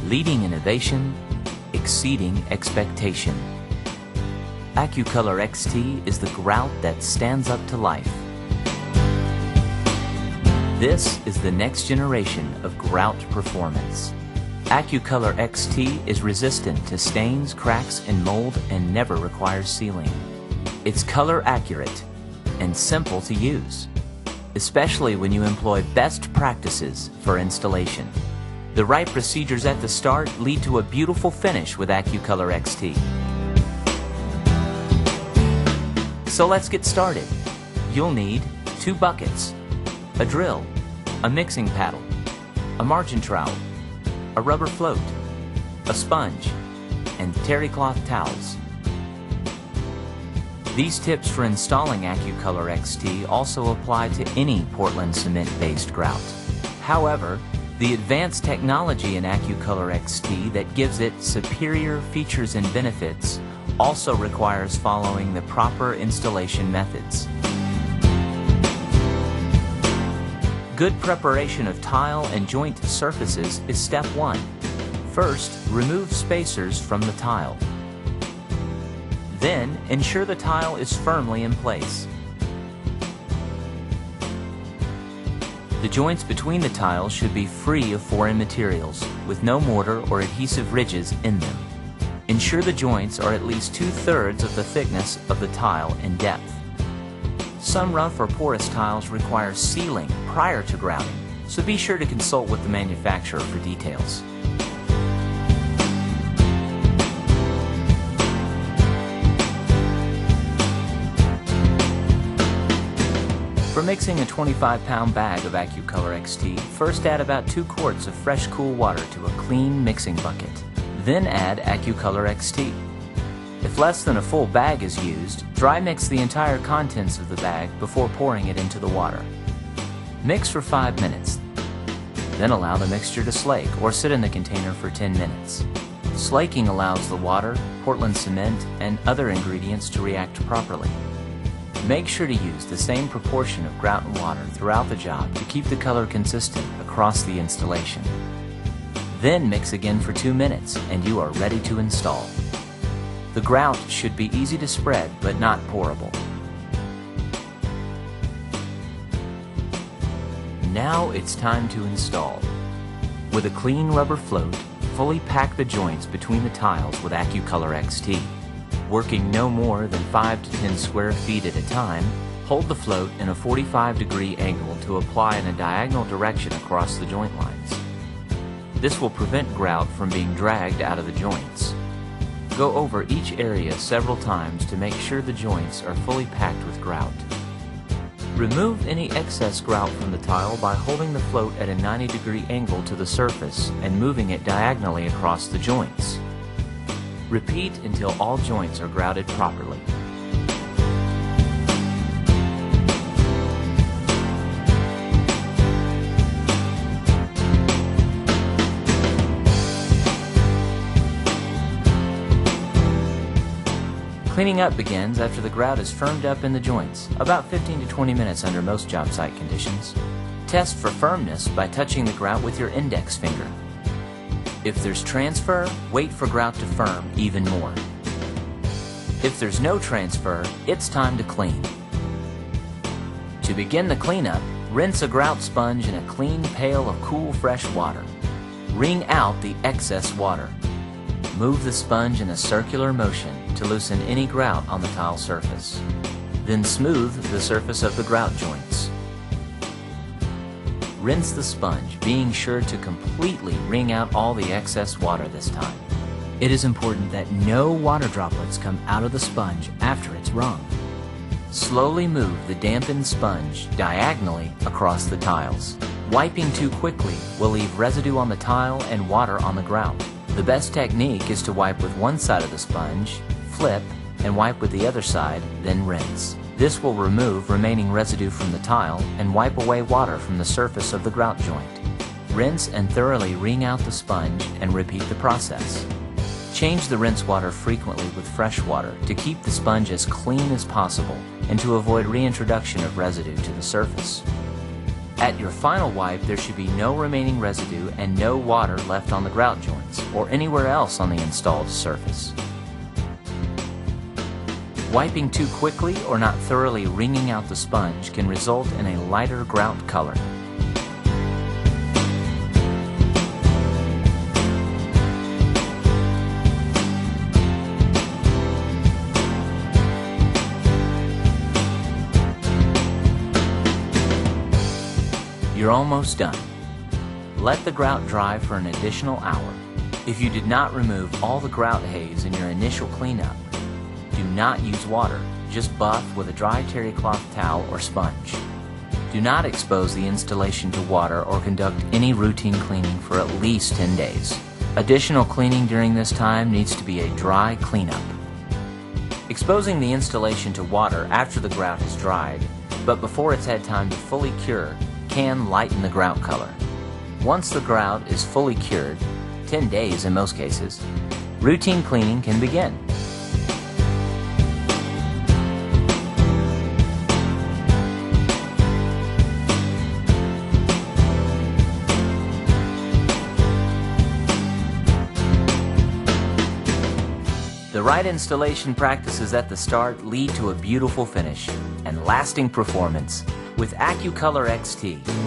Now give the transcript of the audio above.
leading innovation, exceeding expectation. AccuColor XT is the grout that stands up to life. This is the next generation of grout performance. AccuColor XT is resistant to stains, cracks, and mold and never requires sealing. It's color accurate and simple to use, especially when you employ best practices for installation. The right procedures at the start lead to a beautiful finish with AccuColor XT. So let's get started. You'll need 2 buckets, a drill, a mixing paddle, a margin trowel, a rubber float, a sponge, and terry cloth towels. These tips for installing AccuColor XT also apply to any Portland cement-based grout. However, the advanced technology in AccuColor XT that gives it superior features and benefits also requires following the proper installation methods. Good preparation of tile and joint surfaces is step 1. First, remove spacers from the tile. Then, ensure the tile is firmly in place. The joints between the tiles should be free of foreign materials, with no mortar or adhesive ridges in them. Ensure the joints are at least 2/3 of the thickness of the tile in depth. Some rough or porous tiles require sealing prior to grouting, so be sure to consult with the manufacturer for details. For mixing a 25-pound bag of AccuColor XT, first add about 2 quarts of fresh cool water to a clean mixing bucket. Then add AccuColor XT. If less than a full bag is used, dry mix the entire contents of the bag before pouring it into the water. Mix for 5 minutes. Then allow the mixture to slake or sit in the container for 10 minutes. Slaking allows the water, Portland cement, and other ingredients to react properly. Make sure to use the same proportion of grout and water throughout the job to keep the color consistent across the installation. Then mix again for 2 minutes and you are ready to install. The grout should be easy to spread but not pourable. Now it's time to install. With a clean rubber float, fully pack the joints between the tiles with AccuColor XT. Working no more than 5 to 10 square feet at a time, hold the float in a 45-degree angle to apply in a diagonal direction across the joint lines. This will prevent grout from being dragged out of the joints. Go over each area several times to make sure the joints are fully packed with grout. Remove any excess grout from the tile by holding the float at a 90-degree angle to the surface and moving it diagonally across the joints. Repeat until all joints are grouted properly. Cleaning up begins after the grout is firmed up in the joints, about 15 to 20 minutes under most job site conditions. Test for firmness by touching the grout with your index finger. If there's transfer, wait for grout to firm even more. If there's no transfer, it's time to clean. To begin the cleanup, rinse a grout sponge in a clean pail of cool, fresh water. Wring out the excess water. Move the sponge in a circular motion to loosen any grout on the tile surface. Then smooth the surface of the grout joints. Rinse the sponge, being sure to completely wring out all the excess water this time. It is important that no water droplets come out of the sponge after it's wrung. Slowly move the dampened sponge diagonally across the tiles. Wiping too quickly will leave residue on the tile and water on the grout. The best technique is to wipe with one side of the sponge, flip, and wipe with the other side, then rinse. This will remove remaining residue from the tile and wipe away water from the surface of the grout joint. Rinse and thoroughly wring out the sponge and repeat the process. Change the rinse water frequently with fresh water to keep the sponge as clean as possible and to avoid reintroduction of residue to the surface. At your final wipe, there should be no remaining residue and no water left on the grout joints or anywhere else on the installed surface. Wiping too quickly or not thoroughly wringing out the sponge can result in a lighter grout color. You're almost done. Let the grout dry for an additional hour. If you did not remove all the grout haze in your initial cleanup, do not use water. Just buff with a dry terry cloth towel or sponge. Do not expose the installation to water or conduct any routine cleaning for at least 10 days. Additional cleaning during this time needs to be a dry cleanup. Exposing the installation to water after the grout has dried, but before it's had time to fully cure, can lighten the grout color. Once the grout is fully cured, 10 days in most cases, routine cleaning can begin. The right installation practices at the start lead to a beautiful finish and lasting performance with AccuColor XT.